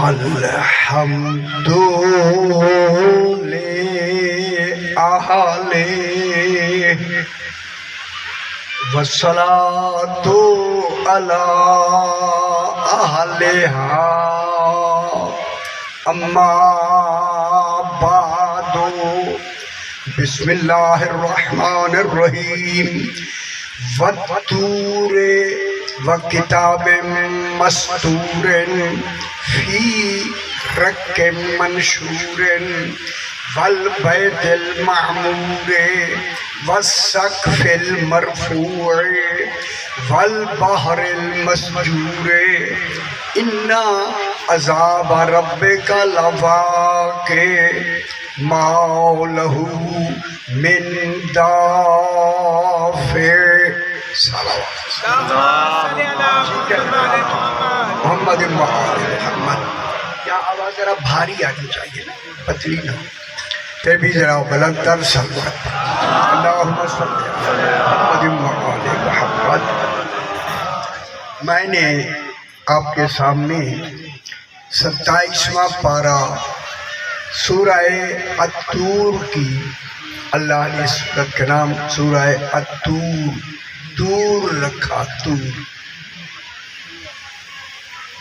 الحمد للہ والصلاة علی اہلہا اما بعد بسم اللہ الرحمن الرحیم والطور وکتاب مستور فی رق منشور والبیت المعمور والسقف المرفوع والبحر المسجور ان عذاب ربک لواقع ما لہ من دافع محمد محمد. کیا آواز ذرا بھاری آنی چاہیے نا، پتلی نہ، پھر بھی ذرا بلند تر سلوات. اللہم صلی علی محمد محمد. میں نے آپ کے سامنے 27واں پارہ سورہ الطور کی، اللہ نے سورت کا نام سورہ الطور، طور رکھا، طور.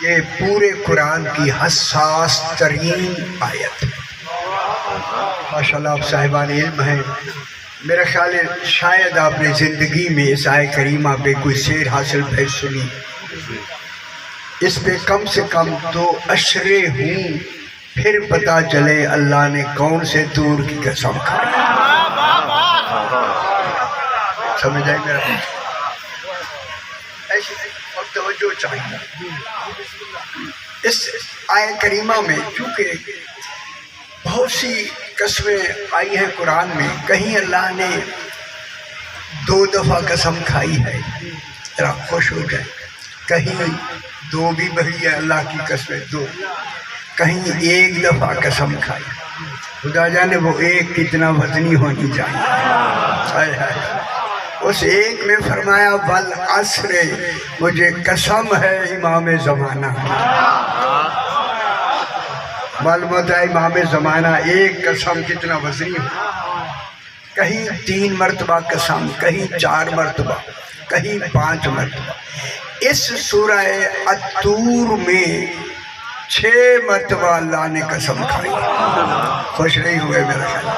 یہ پورے قرآن کی حساس ترین آیت ہے. ماشاءاللہ آپ صاحبان علم ہیں. میرا خیال ہے شاید آپ نے زندگی میں اس آیت کریمہ پہ کوئی سیر حاصل بھی سنی. اس پہ کم سے کم 2 اشرے ہوں، پھر پتا چلے اللہ نے کون سے طور کی قسم کھائی. سمجھ آئی میرا؟ ایسی اور توجہ چاہیے. اس آیت کریمہ میں چونکہ بہت سی قسمیں آئی ہیں قرآن میں، کہیں اللہ نے 2 دفعہ قسم کھائی ہے، ذرا خوش ہو جائے. کہیں 2 بھی بھری ہے اللہ کی قسمیں 2، کہیں 1 دفعہ قسم کھائی. خدا جانے وہ 1 کتنا وزنی ہونی چاہیے. اس 1 میں فرمایا والعصر، مجھے قسم ہے امام زمانہ. معلومات ہے امام زمانہ 1 قسم کتنا وزنی ہو. کہیں 3 مرتبہ قسم، کہیں 4 مرتبہ، کہیں 5 مرتبہ. اس سورہ الطور میں 6 مرتبہ اللہ نے قسم کھائی. خوش نہیں ہوئے میرا خیال؟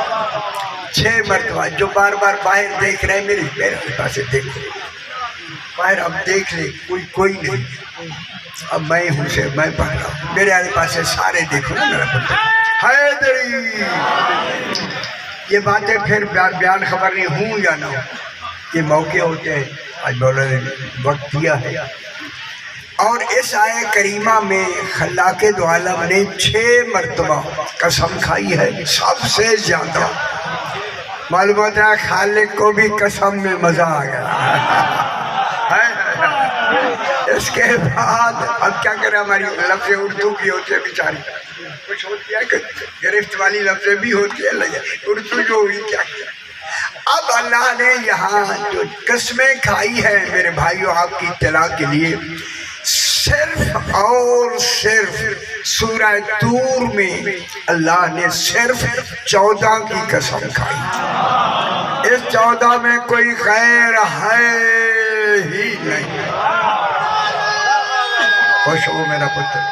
6 مرتبہ. جو بار بار باہر دیکھ رہے ہیں میرے پاس دیکھو، باہر اب دیکھ لے، کوئی نہیں. اب میں ہوں سے میں پڑھ رہا ہوں، میرے آنے پاس سارے دیکھو نا میرا پتر حیدری. یہ باتیں پھر بیان خبر نہیں ہوں یا نہ ہوں، یہ موقع ہوتے ہیں. آج مولا نے وقت دیا ہے. اور اس آیت کریمہ میں خلاق دو عالم نے 6 مرتبہ قسم کھائی ہے، سب سے زیادہ. معلومات ہے خالق کو بھی قسم میں مزہ آ گیا. اس کے بعد اب کیا کریں، ہماری لفظ اردو بھی ہوتی ہے بیچاری، کچھ ہوتی ہے گرفت والی لفظیں بھی ہوتی ہے، اردو جو ہوئی کیا کیا. اب اللہ نے یہاں جو قسمیں کھائی ہے میرے بھائیوں آپ کی اطلاع کے لیے، صرف اور صرف سورہ طور میں اللہ نے صرف 14 کی قسم کھائی. اس 14 میں کوئی غیر ہے ہی نہیں. خوش ہو میرا پتر.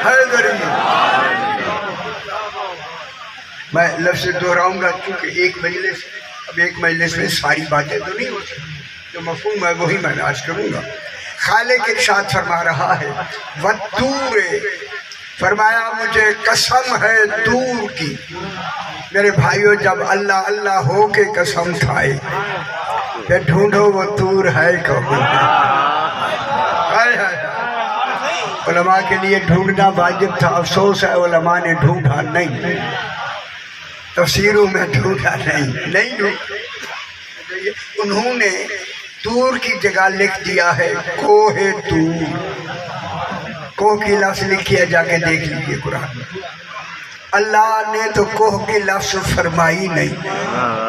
حیدری. میں لفظ دہراؤں گا کیونکہ ایک مجلس میں ساری باتیں تو نہیں ہو سکتی، جو مفہوم ہے وہی میں آج کروں گا. خالق ارشاد فرما رہا ہے والطور، فرمایا مجھے قسم ہے طور کی. میرے بھائیوں جب اللہ اللہ ہو کے قسم کھائے پھر ڈھونڈو وہ طور ہے کون. علماء کے لیے ڈھونڈنا واجب تھا، افسوس ہے علماء نے ڈھونڈا نہیں، تفسیروں میں ڈھونڈا نہیں ڈھونڈا. انہوں نے طور کی جگہ لکھ دیا ہے کوہ طور. کوہ کی لفظ لکھی ہے، جا کے دیکھ لیجیے قرآن میں. اللہ نے تو کوہ کی لفظ فرمائی نہیں.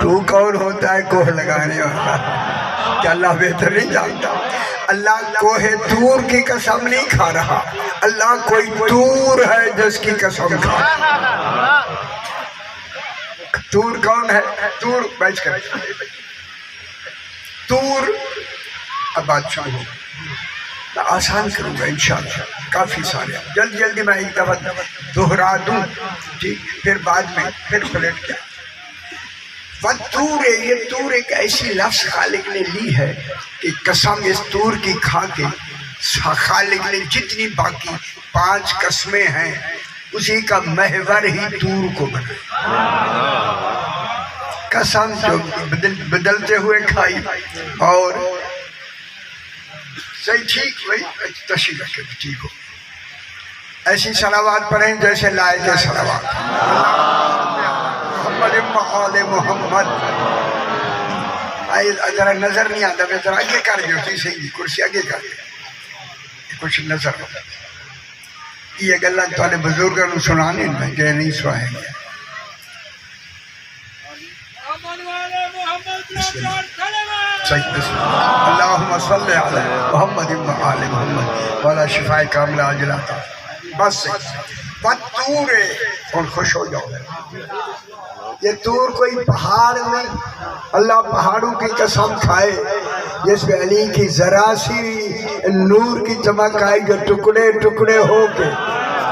تو کون ہوتا ہے کوہ لگانے والا؟ کہ اللہ بہتر نہیں جانتا؟ اللہ کوہ طور کی قسم نہیں کھا رہا، اللہ کوئی طور ہے جس کی قسم کھا رہا۔ طور کون ہے؟ طور بیٹھ کر طور، اب بات شروع ہو، میں آسان کروں گا انشاءاللہ، کافی سارے جلدی جلدی میں ایک دفعہ دہرا دوں، ٹھیک، پھر بعد میں پھر پلٹ کیا۔ وَالطُّورِ، یہ طور ایک ایسی لفظ خالق نے لی ہے کہ قسم اس طور کی کھا کے خالق نے جتنی باقی 5 قسمیں ہیں اسی کا محور ہی طور کو بنایا۔ قسم جو بدلتے ہوئے کھائی اور صحیح ٹھیک وہی تشریح رکھے ٹھیک ہو، ایسی صلوات پڑھیں جیسے لائق صلوات محمد آل محمد۔ ذرا نظر نہیں آتا، ذرا آگے کر دو، صحیح کرسی آگے کر دو، کچھ نظر ہوتا۔ یہ گلا تھوڑے بزرگوں کو سنانے میں کہ نہیں سنائیں گے۔ اللہم صلی علی محمد و آل محمد والا شفاء کاملہ عاجلہ۔ بس والطور، اور خوش ہو جاؤ۔ یہ طور کوئی پہاڑ نہیں، اللہ پہاڑوں کی قسم کھائے جس میں علی کی ذرا سی نور کی چمک آئی جو ٹکڑے ٹکڑے ہو کے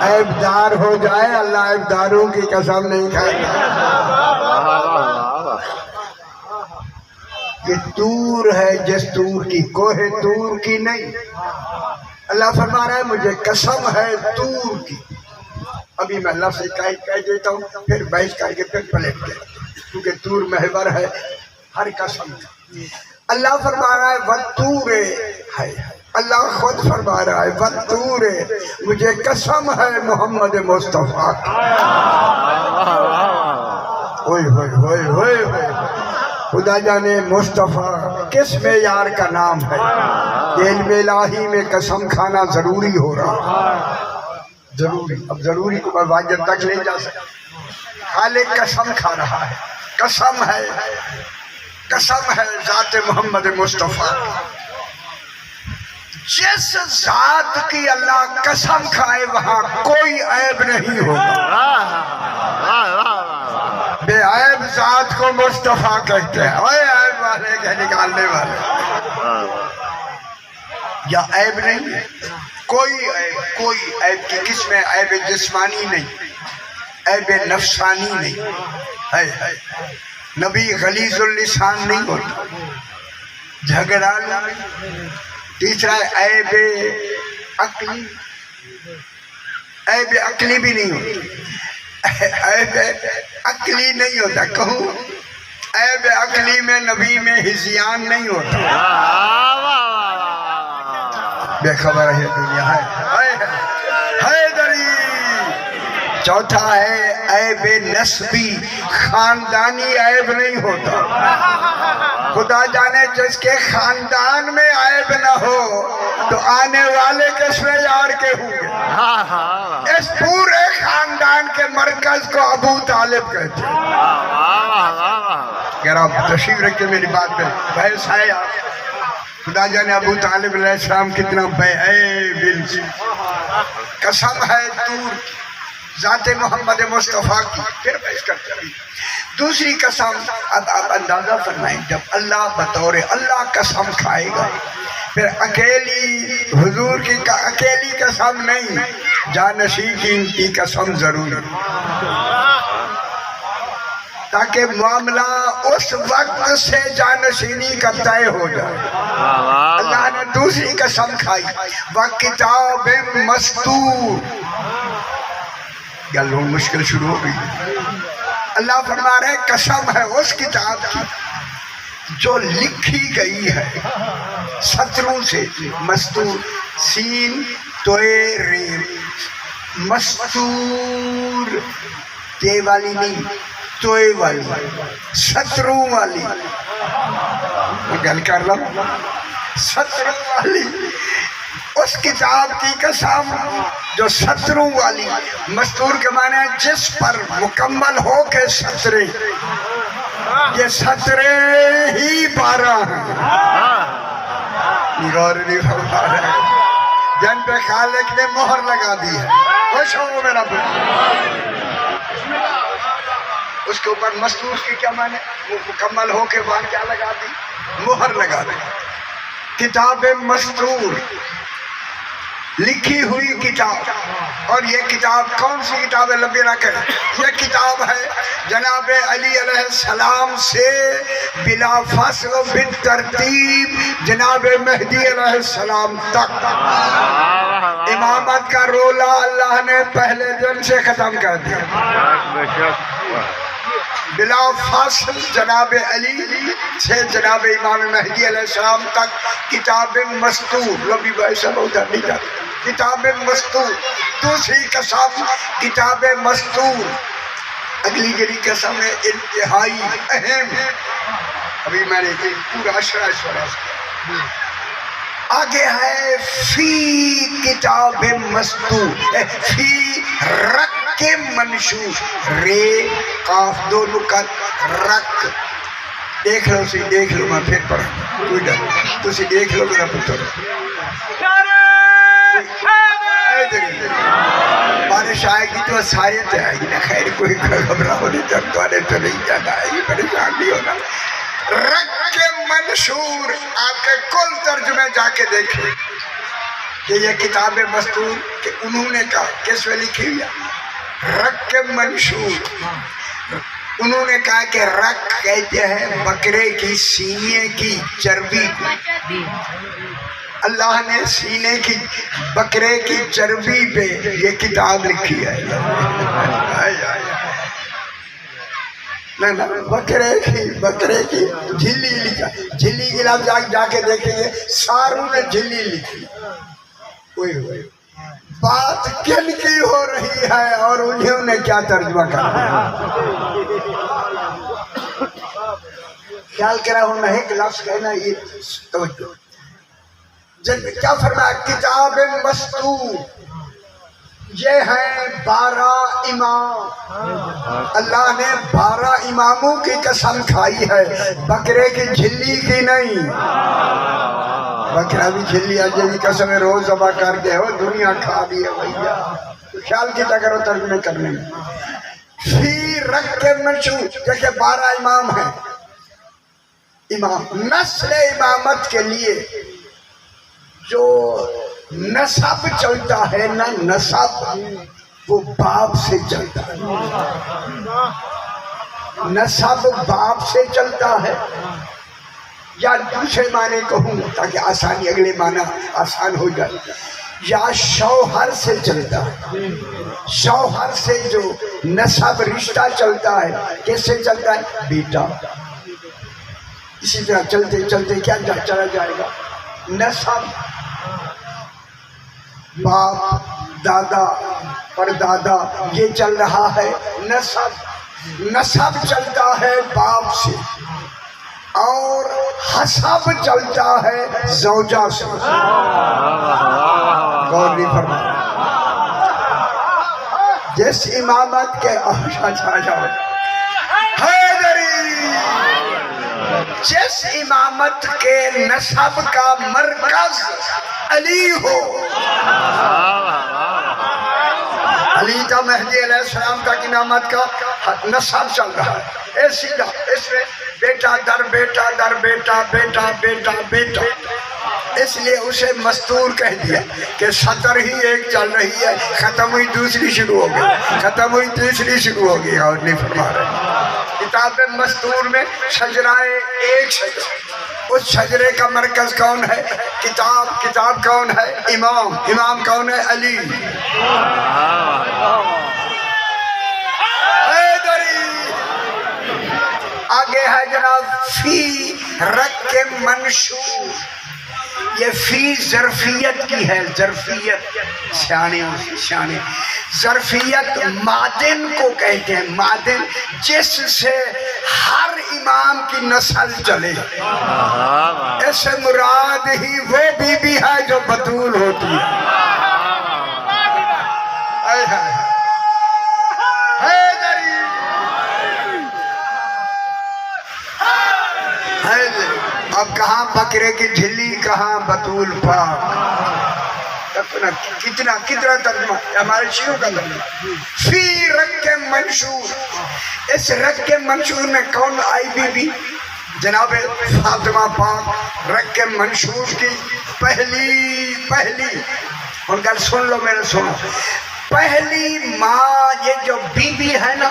عیبدار ہو جائے، اللہ عیبداروں کی قسم نہیں کھائے گا۔ یہ طور ہے جس طور کی، کوہ طور کی نہیں۔ اللہ فرما رہا ہے مجھے قسم ہے طور کی۔ ابھی میں لفظ کہہ دیتا ہوں، پھر بحث کر کے پھر پلٹ کے، کیونکہ طور محور ہے ہر قسم کا۔ اللہ فرما رہا ہے والطور ہے، اللہ خود فرما رہا ہے والطور، مجھے قسم ہے محمد مصطفیٰ کی۔ ہوئے ہوئے ہوئے ہوئے ہوئے، خدا جانے مصطفیٰ کس معیار کا نام ہے۔ علم الہی میں قسم کھانا ضروری ہو رہا، ضروری۔ اب ضروری کو میں واجب تک نہیں جا سکتا۔ خالق قسم کھا رہا ہے، قسم ہے، قسم ہے ذات محمد مصطفیٰ۔ جس ذات کی اللہ قسم کھائے وہاں کوئی عیب نہیں ہوگا۔ بے عیب ذات کو مصطفیٰ کہتے ہیں، اوے عیب والے کے نکالنے والے۔ یا عیب نہیں ہے، کوئی عیب کی قسم، عیب جسمانی نہیں، عیب نفسانی نہیں ہے۔ نبی غلیظ اللسان نہیں ہوتا، جھگڑالو نہیں۔ تیسرا عیب عقلی، عیب عقلی بھی نہیں ہوتا، عیب عقلی نہیں ہوتا۔ کہوں عیب عقلی میں نبی میں ہذیان نہیں ہوتا۔ بے خبر ہے دنیا ہے دری۔ چوتھا ہے عیب نسبی، خاندانی عیب نہیں ہوتا۔ خدا جانے جس کے خاندان میں عیب نہ ہو تو آنے والے کس معیار کے ہوں گے۔ اس پورے خاندان کے مرکز کو ابو طالب کہتے ہیں۔ اگر آپ تشریف رکھتے میری بات پہ بحث ہے آپ، خدا جانے ابو طالب علیہ السلام کتنا بے عیب، قسم ہے طور ذات محمد مصطفیٰ کی۔ پھر بحث کرتے ہیں دوسری قسم۔ اب آپ اندازہ فرمائیں، جب اللہ بطور اللہ قسم کھائے گا، پھر اکیلی حضور کی اکیلی قسم نہیں، جانشین کی قسم ضرور، تاکہ معاملہ اس وقت سے جانشینی کا طے ہو جائے۔ اللہ نے دوسری قسم کھائی، وَكِتَابٍ مَسْطُورٍ۔ گل مشکل شروع ہو گئی۔ اللہ فرما رہے قسم ہے اس کتاب کی جو لکھی گئی ہے سطروں سے، مستور، سین توے ریم، مستور، تے والی نہیں، توے والی، سطروں والی، میں گل کر رہا ہوں، سطروں والی اس کتاب کی قسم جو سطروں والی، مستور کے معنی ہے جس پر مکمل ہو کے سطرے، یہ 17 ہی 12 ہیں. غور نہیں فرما رہے جن پہ خالق نے مہر لگا دی ہے. خوش ہو میرا اس کے اوپر مستور کی کیا معنی؟ مکمل ہو کے بعد کیا لگا دی؟ مہر لگا دی. کتاب مستور لکھی ہوئی کتاب. اور یہ کتاب کون سی کتاب ہے؟ لبے نہ کریں. یہ کتاب ہے جناب علی علیہ السلام سے بلا فصل و بالترتیب جناب مہدی علیہ السلام تک امامت کا رولہ اللہ نے پہلے دن سے ختم کر دیا. بلا فاصل جناب علی سے جناب امام مہدی علیہ السلام تک کتاب مستور. لبی بھائی سب ادھر نہیں جاتے. کتاب مستور. دوسری قسم کتاب مستور. اگلی جڑی قسم ہے انتہائی اہم. ابھی میں نے پورا اشرا آگے ہے فی کتاب مستور فی رق منشور. رے قاف دو نقط رق. دیکھ لو سی دیکھ لو میں پھر پڑھا کوئی ڈر تو سی دیکھ لو میرا پتر. بارش آئے گی تو سایت آئے گی نا. خیر کوئی گھبراہو نہیں چمتوانے تو نہیں جانا آئے گی. پریشان نہیں ہونا. رق منشور آپ کے کل ترجمے جا کے دیکھیں کہ یہ کتاب مستور کہ انہوں نے کہا کس میں لکھی ہوئی ہے؟ رق منشور. انہوں نے کہا کہ رق کہتے ہیں بکرے کی سینے کی چربی کو. اللہ نے سینے کی بکرے کی چربی پہ یہ کتاب لکھی ہے. بکرے کی جھلی لکھا. جھلی کی لفظ جا کے دیکھیں گے ساروں نے جھلی لکھی. ہوئے بات کن کی ہو رہی ہے اور انہوں نے کیا ترجمہ کرا. خیال کرا ہوں میں ایک لفظ کہنا یہ توجہ. کیا فرمایا؟ کتاب مستور. یہ ہیں 12 امام. اللہ نے 12 اماموں کی قسم کھائی ہے بکرے کی جھلی کی نہیں. بکرا بھی جھلی آجے بھی قسم روز ذبح کر دے ہو دنیا کھا دی ہے بھیا. خیال کیا کرو ترجمے کرنے میں. فی رق منشور جیسے 12 امام ہیں. امام نسل امامت کے لیے جو نسب چلتا ہے نا نسب وہ باپ سے چلتا ہے. نسب باپ سے چلتا ہے. یا دوسرے معنی کہوں تاکہ آسانی اگلے معنی آسان ہو جائے. یا شوہر سے چلتا ہے. شوہر سے جو نسب رشتہ چلتا ہے کس سے چلتا ہے؟ بیٹا. اسی طرح چلتے چلتے کیا چلا جائے گا؟ نسب. باپ دادا پردادا یہ چل رہا ہے نسب. نسب چلتا ہے باپ سے اور حسب چلتا ہے زوجہ سے. غور نہیں فرمایا. جس امامت کے جس امامت کے نسب کا مرکز علی ہو. علی کا مہدی علیہ السلام تک امامت کا نسب چل رہا ہے. اس میں بیٹا در بیٹا در بیٹا بیٹا بیٹا بیٹا. اس لیے اسے مستور کہہ دیا کہ 17 ہی ایک چل رہی ہے. ختم ہوئی دوسری شروع ہو گئی. ختم ہوئی تیسری شروع ہو گئی. اور نہیں فرما رہے. کتاب مستور میں شجرائے ایک شجرہ. اس شجرے کا مرکز کون ہے؟ کتاب. کتاب کون ہے؟ امام. امام کون ہے؟ علی. آگے ہے جناب فی رق منشور. یہ فی ظرفیت کی ہے. ظرفیت سیانے ظرفیت معدن کو کہتے ہیں. معدن جس سے ہر امام کی نسل چلے. اس سے مراد ہی وہ بی بی ہے جو بطول ہوتی ہے. اب کہاں بکرے کی جھلی کہاں بطول پاک. کتنا ترجمہ ہمارے شیعوں کا ترجمہ. فی رک منشور. اس رک منشور میں کون آئی بی بی؟ جناب فاطمہ پاک رک منشور کی پہلی ان کا سن لو میرے سنو. پہلی ماں یہ جو بی بی ہے نا،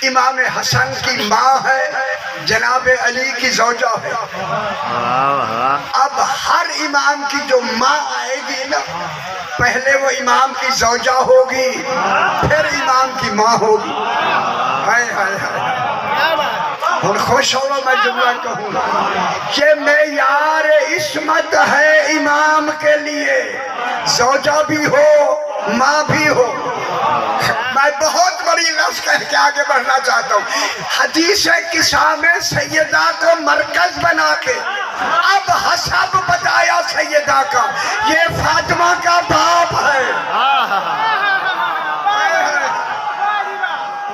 امام حسن کی ماں ہے، جناب علی کی زوجہ ہے. اب ہر امام کی جو ماں آئے گی نا، پہلے وہ امام کی زوجہ ہوگی، پھر امام کی ماں ہوگی. ہائے ہائے ہائے. اور خوش ہو میں جملہ کہوں کہ معیار عصمت ہے امام کے لیے، زوجہ بھی ہو ماں بھی ہو. میں بہت بڑی لفظ کہہ کے آگے بڑھنا چاہتا ہوں. حدیث قصہ میں سیدہ کو مرکز بنا کے اب حسب بتایا سیدہ کا، یہ فاطمہ کا باپ ہے.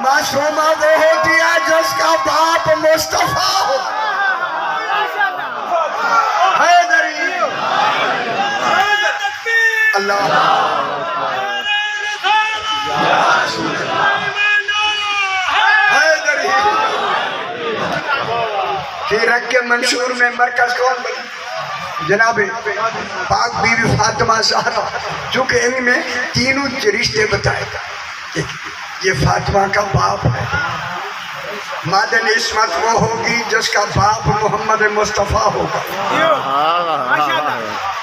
معصومہ وہ ہوتی ہے جس کا باپ مصطفیٰ ہو. حیدری اللہ رک کے منشور میں مرکز کون بنی؟ جناب پاک بی بی فاطمہ زہرا. چونکہ ان میں تینوں رشتے بتائے گا. یہ فاطمہ کا باپ ہے. مادن عصمت وہ ہوگی جس کا باپ محمد مصطفیٰ ہوگا،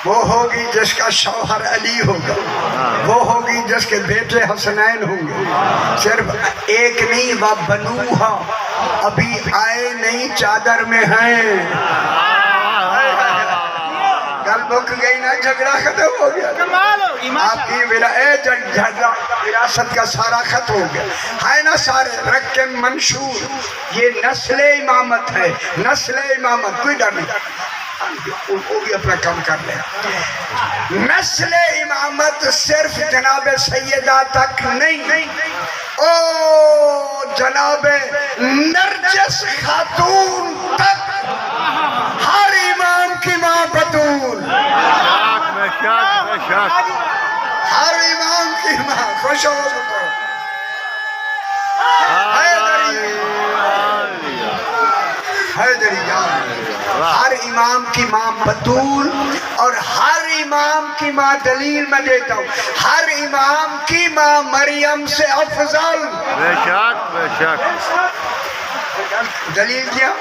وہ ہوگی جس کا شوہر علی ہوگا، وہ ہوگی جس کے بیٹے حسنین ہوں گے. صرف ایک نہیں، وہ بنوہا ابھی آئے نہیں چادر میں ہیں. گل بک گئی نا، جھگڑا ختم ہو گیا. آپ کی وراثت کا سارا ختم ہو گیا ہے نا. سارے رک کے منشور یہ نسل امامت ہے، نسل امامت. کوئی ڈر نہیں، وہ بھی اپنا کام کر لیں. نسل امامت صرف جناب سیدہ تک نہیں، او جناب نرجس خاتون تک، ہر امام کی ماں بطول، ہر امام کی ماں. خوش ہو حیدری جان. ہر امام کی ماں بطول، اور ہر امام کی ماں دلیل میں دیتا ہوں، ہر امام کی ماں مریم سے افضل. بے شک بے شک. دلیل کیا؟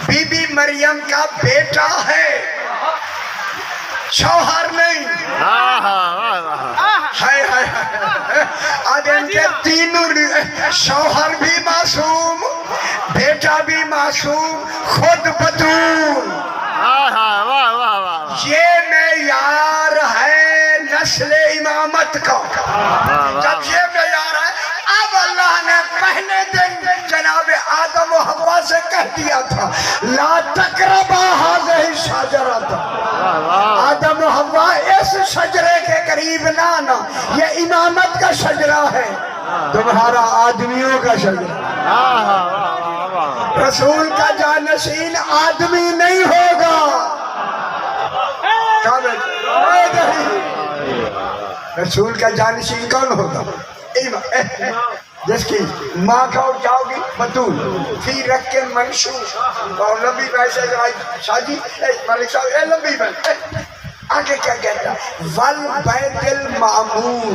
بی بی مریم کا بیٹا ہے، شوہر نہیں. اب ان کے تینوں شوہر بھی معصوم، بیٹا بھی معصوم، خود بطول. یہ معیار ہے نسل امامت کا. جب یہ معیار ہے، اب اللہ نے پہلے دن جناب آدم و حوا سے کہہ دیا تھا لا تقربا هذه الشجرة. آدم و حوا اس شجرے کے قریب نہ آنا، یہ امامت کا شجرہ ہے، تمہارا آدمیوں کا شجرہ. رسول کا جانشین آدمی نہیں ہوگا. رسول کا جانشین کون ہوگا؟ جس کی ماں کا جاؤ گی بطول. فی رک کے منشور. اور لمبی بحث ہے شادی مالک صاحب، اے لمبی بحث. آگے کیا کہتا ہے؟ والبیت المعمور.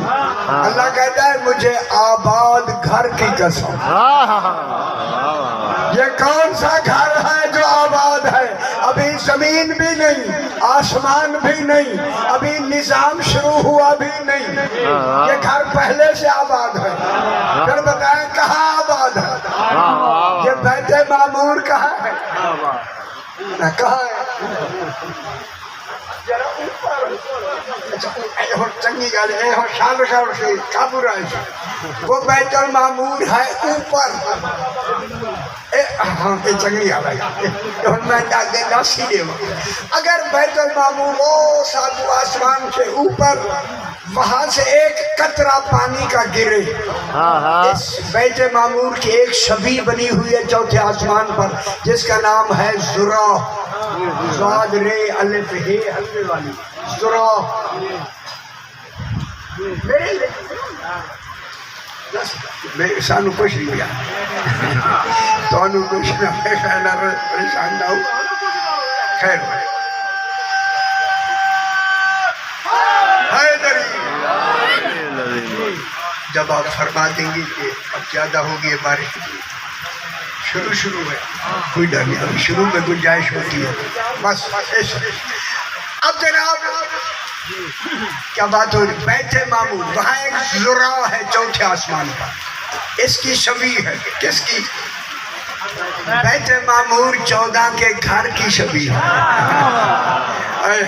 اللہ کہتا ہے مجھے آباد گھر کی قسم. یہ کون سا گھر ہے جو آباد ہے؟ ابھی زمین بھی نہیں، آسمان بھی نہیں، ابھی نظام شروع ہوا بھی نہیں. یہ گھر پہلے سے آباد ہے. پھر بتائیں کہاں آباد ہے؟ یہ بیت معمور کہاں ہے؟ کہاں ہے؟ چنگی گل ہے، شال شال سے کابو رہے. وہ بیت المعمور ہے اوپر. چنگی گل ہے، میں دس ہی دے. اگر بیت المعمور وہ ساتھ آسمان سے اوپر وہاں سے ایک قطرہ پانی کا گرے، ہاں ہاں اس بیت معمور کی ایک شبیہ بنی ہوئی ہے چوتھے آسمان پر، جس کا نام ہے ذرا، زاد رے الف ہے حلوے والی ذرا۔ سانو کچھ نہیں گیا تو کچھ نہ پریشان نہ ہو، خیر جب آپ فرما دیں گے کہ اب زیادہ ہوگی بارش، شروع ہے کوئی ڈر نہیں، ابھی شروع میں گنجائش ہوتی ہے بس ایسا۔ اب جناب کیا بات ہو رہی، بیت معمور، وہاں ایک ذرا ہے چوتھے آسمان پر، اس کی شبیہ ہے، کس کی؟ بیت معمور 14 کے گھر کی شبیہ ہے۔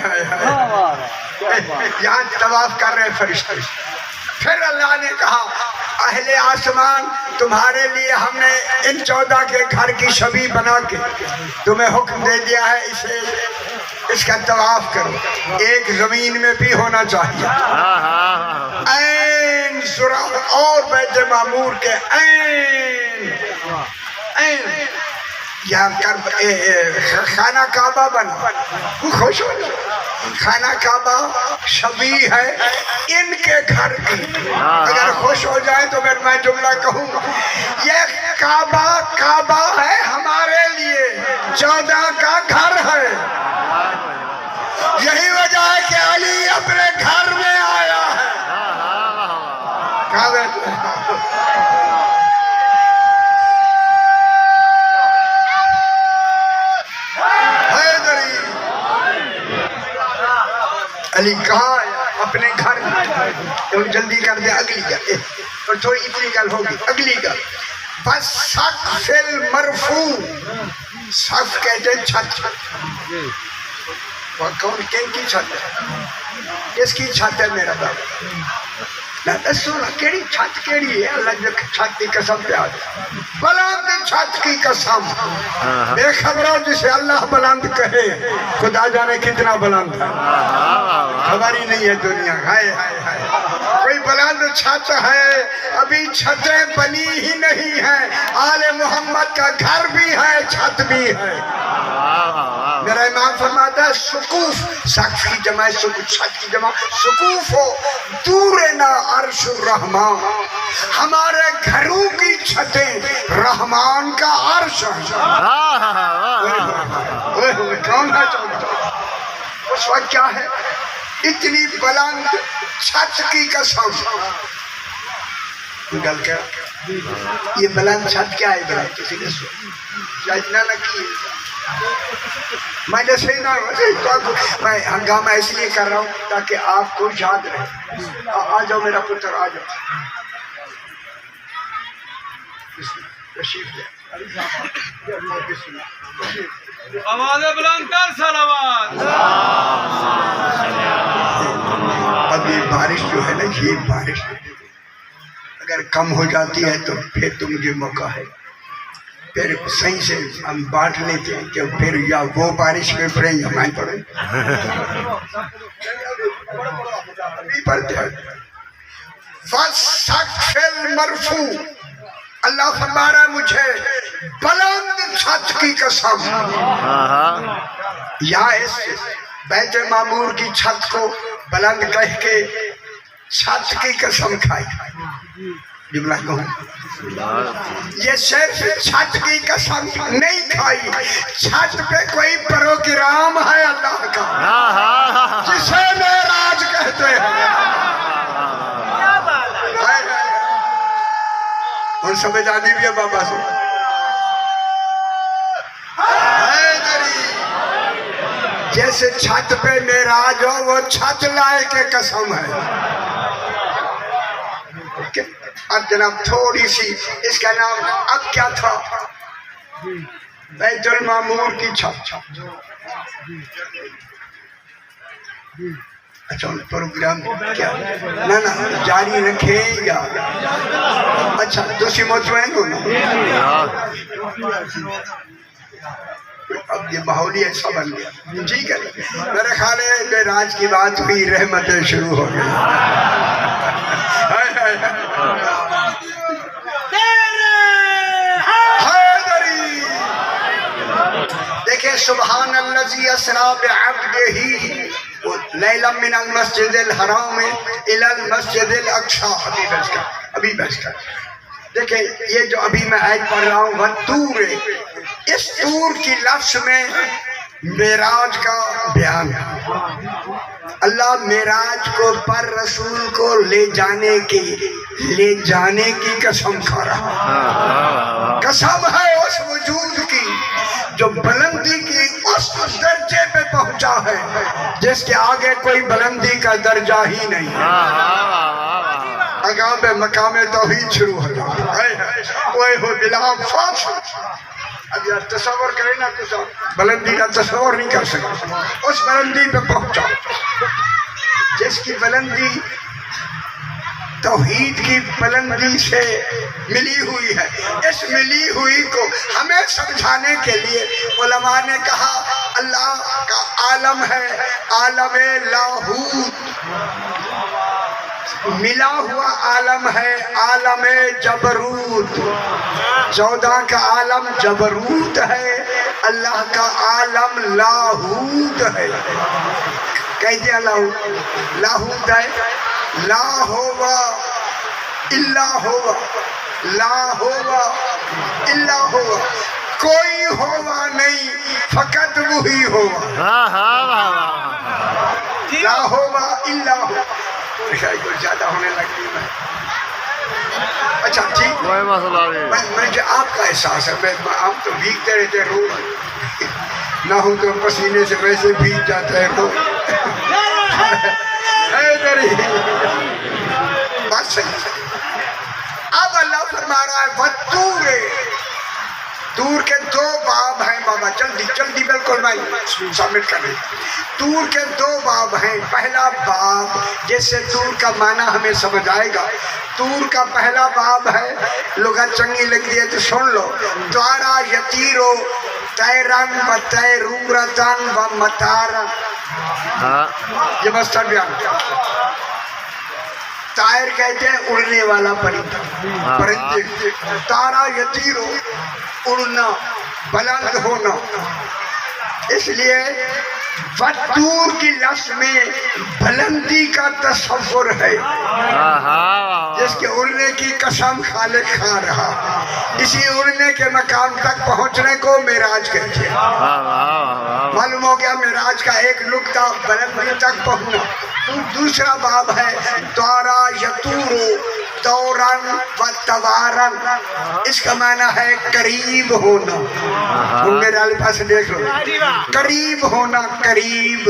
یہاں طواف کر رہے فرشتے، پھر اللہ نے کہا اہل آسمان تمہارے لیے ہم نے ان 14 کے گھر کی شبیہ بنا کے تمہیں حکم دے دیا ہے، اس کا طواف کرو، ایک زمین میں بھی ہونا چاہیے، عین ذرا اور بیت معمور کے عین یہاں خانہ کعبہ بنا، خوش ہو جائے، خانہ کعبہ شبیہ ہے ان کے گھر کی۔ اگر خوش ہو جائے تو پھر میں جملہ کہوں، یہ کعبہ ہے ہمارے لیے، 14 کا گھر ہے، یہی وجہ ہے کہ علی اپنے گھر میں آیا ہے۔ علی کہاں اپنے گھر میں، تو جلدی کر دے اگلی گل، اور تھوڑی اتنی گل ہوگی اگلی گل، بس سقف المرفوع، سقف کہتے ہیں چھت، کون کن کی چھت ہے؟ کس کی چھت ہے میرا بابا؟ نہ دسو نا کیڑی چھت کیڑی ہے؟ اللہ جو چھت کی قسم پہ آتا، بلند چھت کی قسم، بے خبروں جسے اللہ بلند کہے خدا جانے کتنا بلند ہے، خبر ہی نہیں ہے دنیا، ہائے ہائے ہائے، کوئی بلند چھت ہے، ابھی چھتیں بنی ہی نہیں ہیں، آل محمد کا گھر بھی ہے چھت بھی ہے۔ میرا امام فرماتا ہے سقوف، سقف کی جمع چھت کی جمع سقوف ہو، دورنا عرش الرحمان، ہمارے گھروں کی چھتیں رحمان کا عرش ہے۔ کون ہے اس وقت کیا ہے؟ اتنی بلند چھت کی قسم، گل کر یہ بلند چھت کیا ہے؟ بلند کسی نے سو اتنا نہ کی، میں جیسے نہ میں ہنگامہ اس لیے کر رہا ہوں تاکہ آپ کو یاد رہے۔ آ جاؤ میرا پتر، آ جاؤ، تشریف لے، آواز بلند کر صلوات۔ اب یہ بارش جو ہے نا، یہ بارش اگر کم ہو جاتی ہے تو پھر تو مجھے موقع ہے، پھر صحیح سے ہم بانٹ لیتے ہیں کہ پھر یا وہ بارش میں پڑیں یا میں پڑھیں، ابھی پڑھتے ہیں۔ وَالسَّقْفِ الْمَرْفُوعِ، اللہ فرما رہا ہے مجھے بلند چھت کی قسم، یہاں اس بیت معمور کی چھت کو بلند کہہ کے چھت کی قسم کھائی، جملہ کہوں، یہ صرف چھت کی قسم نہیں کھائی، چھت پہ کوئی پروگرام ہے اللہ کا جسے معراج کہتے ہیں۔ اور سمجھ آدھی بھی ہے بابا سے، جیسے چھت پہ معراج ہو، وہ چھت لائے کے قسم ہے۔ اب جناب تھوڑی سی اس کا نام اب کیا تھا؟ بیت المعمور کی چھت۔ اچھا پروگرام کیا نہ جاری رکھیں یا اچھا دوسری مطمئن ہونا؟ اب یہ ماحول ہی ایسا بن گیا. ٹھیک ہے میرے خیال ہے معراج کی بات ہوئی رحمتیں شروع ہو گئی. دیکھیں سبحان الذی اسریٰ بعبدہ لیلا من المسجد الحرام الی المسجد الاقصی. ابھی بحث کر دیکھیں یہ جو ابھی میں آیت پڑھ رہا ہوں والطور، اس طور کی لفظ میں معراج کا بیان ہے. اللہ معراج کو پر رسول کو لے جانے کی قسم کھا رہا. قسم ہے اس وجود کی جو بلندی کی اس درجے پہ پہنچا ہے جس کے آگے کوئی بلندی کا درجہ ہی نہیں. اگام مقام توحید شروع ہو جائے بلا فاش. اب یار تصور کریں نا کچھ بلندی کا تصور نہیں کر سکتے. اس بلندی پہ پہنچا جس کی بلندی توحید کی بلندی سے ملی ہوئی ہے. اس ملی ہوئی کو ہمیں سمجھانے کے لیے علماء نے کہا اللہ کا عالم ہے عالم لاہوت، ملا ہوا عالم ہے عالم جبروت. 14 کا عالم جبروت ہے، اللہ کا عالم لاہوت ہے. کہہ دیا لاہوت ہے. لا ہوا الا ہوا، لا ہوا الا ہوا، کوئی ہوا نہیں فقط وہی ہوا. لا ہوا الا ہوا. کچھ زیادہ ہونے لگی میں. اچھا ٹھیک مجھے آپ کا احساس ہے. ہم تو بھیگتے رہتے روز، نہ ہوں تو پسینے سے ویسے بھیگ جاتا ہے روز. بات صحیح. اب اللہ فرما رہا ہے والطور. طور کے 2 باب ہیں بابا، جلدی بالکل میں سبمٹ کر رہی. طور کے 2 باب ہیں. پہلا باب جس سے طور کا معنی ہمیں سمجھ آئے گا. طور کا پہلا باب ہے، لغت چنگی لکھ دیے تو سن لو. طارا یطیرو طیرن و طیرورتن و مطارن. یہ مستر بیان. طائر کہتے ہیں اڑنے والا پرندے. طارا یطیرو اڑنا، بلند ہونا. اس لیے والطور کی لفظ میں بلندی کا تصور ہے جس کے اڑنے کی قسم خالق کھا رہا. اسی اڑنے کے مقام تک پہنچنے کو معراج کہتے ہیں. معلوم ہو گیا معراج کا ایک نقطہ بلندی تک پہنچنا. دوسرا باب ہے طارا یطورو طورن و توارن. اس کا معنی ہے قریب ہونا. میرے الفاظ سے دیکھ لو. قریب ہونا. قریب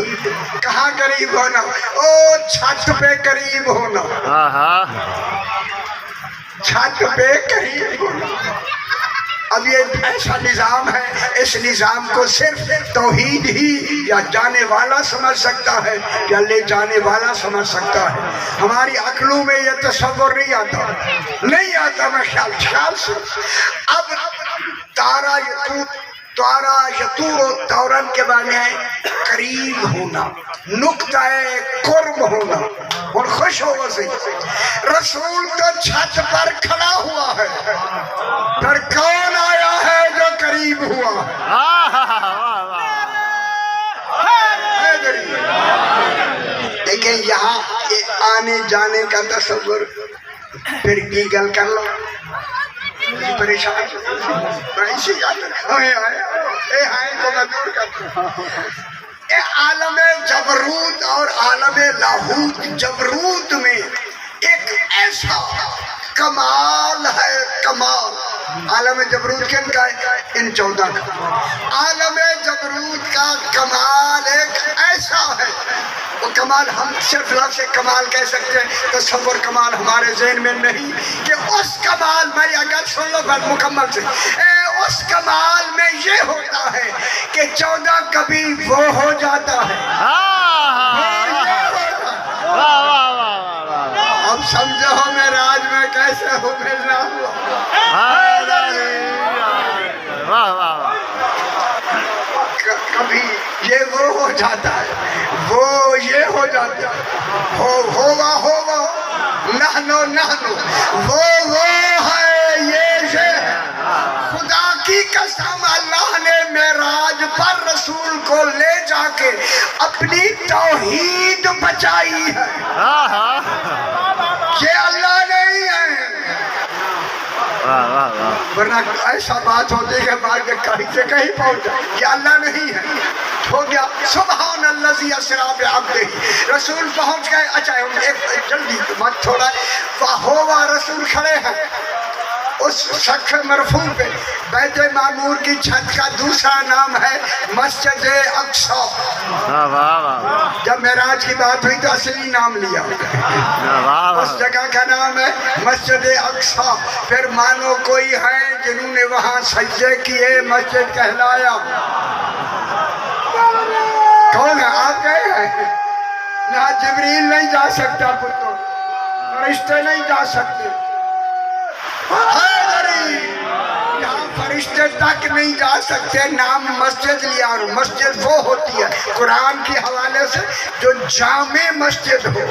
کہاں قریب ہونا؟ او چھت پہ قریب ہونا. چھت پہ قریب ہونا. اب یہ ایسا نظام ہے، اس نظام کو صرف توحید ہی یا جانے والا سمجھ سکتا ہے یا لے جانے والا سمجھ سکتا ہے. ہماری عقلوں میں یہ تصور نہیں آتا میں خیال سے. اب طارا یطور و طورن کے معنی ہے قریب ہونا، نقطہ قرب ہونا اور خوش ہو سے. رسول تو چھت پر کھڑا ہوا ہے، پر کون آیا ہے جو قریب ہوا ہے؟ لیکن یہاں آنے جانے کا تصور پھر گیگل کر لو. پریشان عالم جبروت اور عالم لاہوت. جبروت میں ایک ایسا کمال ہے، کمال. عالم جبروت کن کا ہے؟ ان 14 کا. عالم جبروت کا کمال ایک ایسا ہے. وہ کمال ہم صرف لفظ کمال کہہ سکتے ہیں، تصور کمال ہمارے ذہن میں نہیں. کہ اس کمال میری اگر سن لو بات مکمل سے. اس کمال میں یہ ہوتا ہے کہ 14 کبھی وہ ہو جاتا ہے. اب سمجھو معراج میں کیسے ہو ملنا ہوا. یہ وہ ہو جاتا ہے، وہ یہ ہو جاتا ہے، ہوگا نحنو وہ ہے یہ خدا کی قسم اللہ نے معراج پر رسول کو لے جا کے اپنی توحید بچائی ہے، یہ اللہ نہیں ہے، ورنہ ایسا بات ہوتی ہے کہ بعد میں کہیں سے کہیں پہنچ جائے، یہ اللہ نہیں ہے، ہو گیا سبحان الذی اسری بعبدہ، رسول پہنچ گئے۔ اچھا ایک جلدی بات تھوڑا، ہوا رسول کھڑے ہیں اس سقف مرفوع پہ، بیت معمور کی چھت کا دوسرا نام ہے مسجد اقصی، جب معراج کی بات ہوئی تو اصلی نام لیا، اس جگہ کا نام ہے مسجد اقصی۔ پھر مانو کوئی ہے جنہوں نے وہاں سجدے کیے، مسجد کہلایا، کون ہے؟ آپ گئے ہیں؟ نہ جبریل نہیں جا سکتا، پتر فرشتے نہیں جا سکتے، یہاں فرشتے تک نہیں جا سکتے، نام مسجد لیا، اور مسجد وہ ہوتی ہے قرآن کے حوالے سے جو جامع مسجد ہو،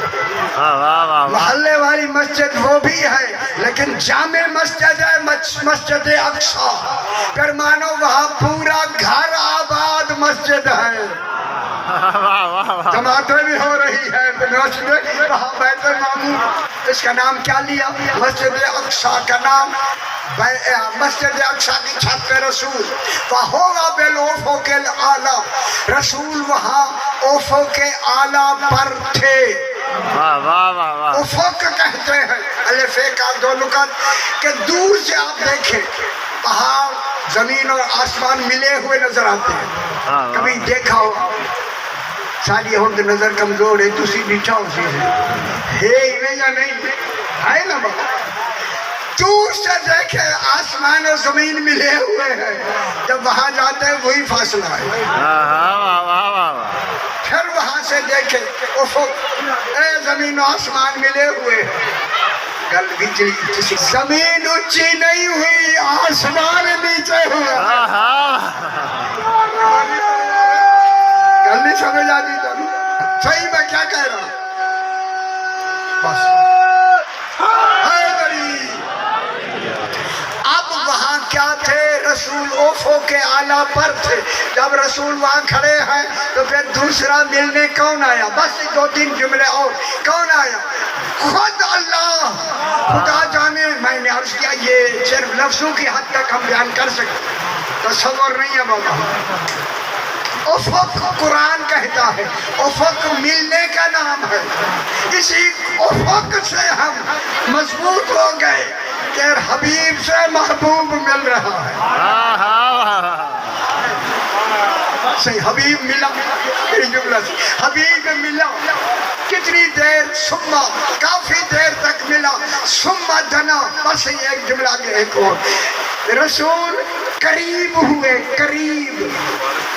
محلے والی مسجد وہ بھی ہے لیکن جامع مسجد ہے مسجد اقصی۔ پھر مانو وہاں پورا گھر آباد مسجد ہے، جماعتیں بھی ہو رہی ہے، وہاں بیت معمور، اس کا نام کیا لیا؟ مسجد اقصی کا نام، مسجد اقصی کی چھت پہ رسول، وَهُوَ بِالْأُفُقِ الْأَعْلَىٰ، رسول وہاں افق اعلیٰ پر تھے، افق کہتے ہیں الف کا دو نقط، کہ دور سے آپ دیکھیں پہاڑ زمین اور آسمان ملے ہوئے نظر آتے ہیں، کبھی دیکھا ہو ساری ہم نظر کمزور ہے، تسی نیچا ہو سی ہے یا نہیں ہے نا بابا، دور سے دیکھے آسمان اور زمین ملے ہوئے ہیں، جب وہاں جاتے ہیں وہی فاصلہ ہے، پھر وہاں سے دیکھے افق، اے زمین و آسمان ملے ہوئے ہیں، گل بجلی زمین اونچی نہیں ہوئی، آسمان نیچے ہوا، گل نہیں سمجھ آتی تو صحیح میں کیا کہہ رہا ہوں، بس اب وہاں کیا تھے؟ رسول افق کے اعلیٰ پر تھے، جب رسول وہاں کھڑے ہیں تو پھر دوسرا ملنے کون آیا؟ بس دو تین جملے اور، کون آیا؟ خود اللہ، خدا جانے، میں نے عرض کیا یہ صرف لفظوں کی حد تک ہم بیان کر سکتے، تصور نہیں ہے بابا، افق قرآن کہتا ہے، افق ملنے کا نام ہے، اسی افق سے ہم مضبوط ہو گئے کہ حبیب سے محبوب مل رہا ہے، صحیح حبیب ملا، میری جملہ سے حبیب ملا، کتنی دیر؟ ثم، کافی دیر تک ملا، ثم دنا، بس ایک جملہ کے ایک اور، رسول قریب ہوئے، قریب،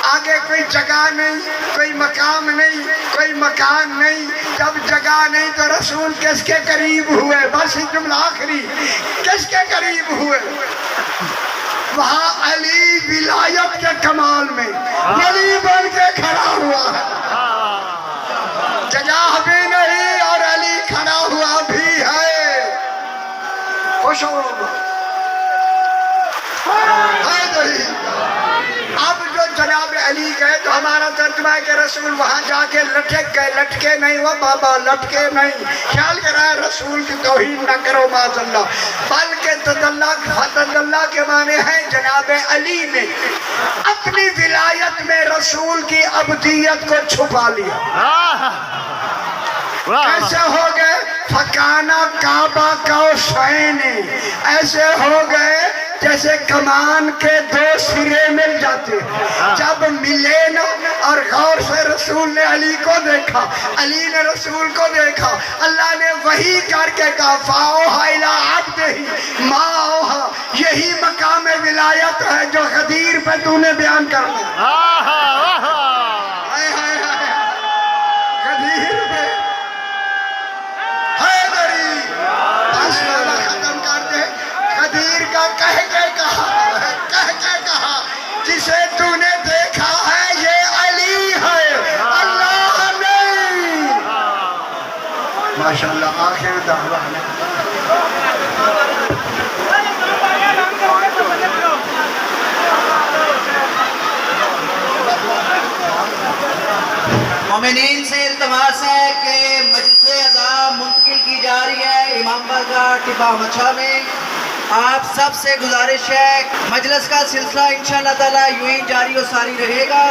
آگے کوئی جگہ نہیں، کوئی مقام نہیں، کوئی مکان نہیں، جب جگہ نہیں تو رسول کس کے قریب ہوئے؟ بس جملہ آخری، کس کے قریب ہوئے؟ وہاں علی ولایت کے کمال میں ولی بن کے کھڑا ہوا ہے، جگہ بھی نہیں اور علی کھڑا ہوا بھی ہے، خوش ہو اب جو جناب علی گئے تو ہمارا ترجمہ ہے کہ رسول وہاں جا کے لٹک گئے، لٹکے نہیں وہ بابا، لٹکے نہیں، خیال کر رہا ہے رسول کی توہین نہ کرو معاذ اللہ، بلکہ تدلّہ کے معنی ہیں جناب علی نے اپنی ولایت میں رسول کی عبدیت کو چھپا لیا، ایسے ہو گئے فکانہ کعبہ قوسین، ایسے ہو گئے جیسے کمان کے دو سرے مل جاتے، جب ملے نا اور غور سے رسول نے علی کو دیکھا، علی نے رسول کو دیکھا، اللہ نے وحی کر کے کہا فَأَوْحَىٰ إِلَىٰ عَبْدِهِ مَا أَوْحَىٰ، یہی مقام ولایت ہے جو غدیر پہ تو نے بیان کرنا، غدیر پہ حیدری، آسمانہ ختم کر دے، غدیر کا کہہ کے کہا، جسے تو نے دیکھا ہے یہ علی دعوانا مومنین سے التماس ہے کہ مجلس اذان منتقل کی جا رہی ہے امام بارگاہ ٹبہ مچھا میں. آپ سب سے گزارش ہے مجلس کا سلسلہ انشاءاللہ تعالی یوں ہی جاری و ساری رہے گا.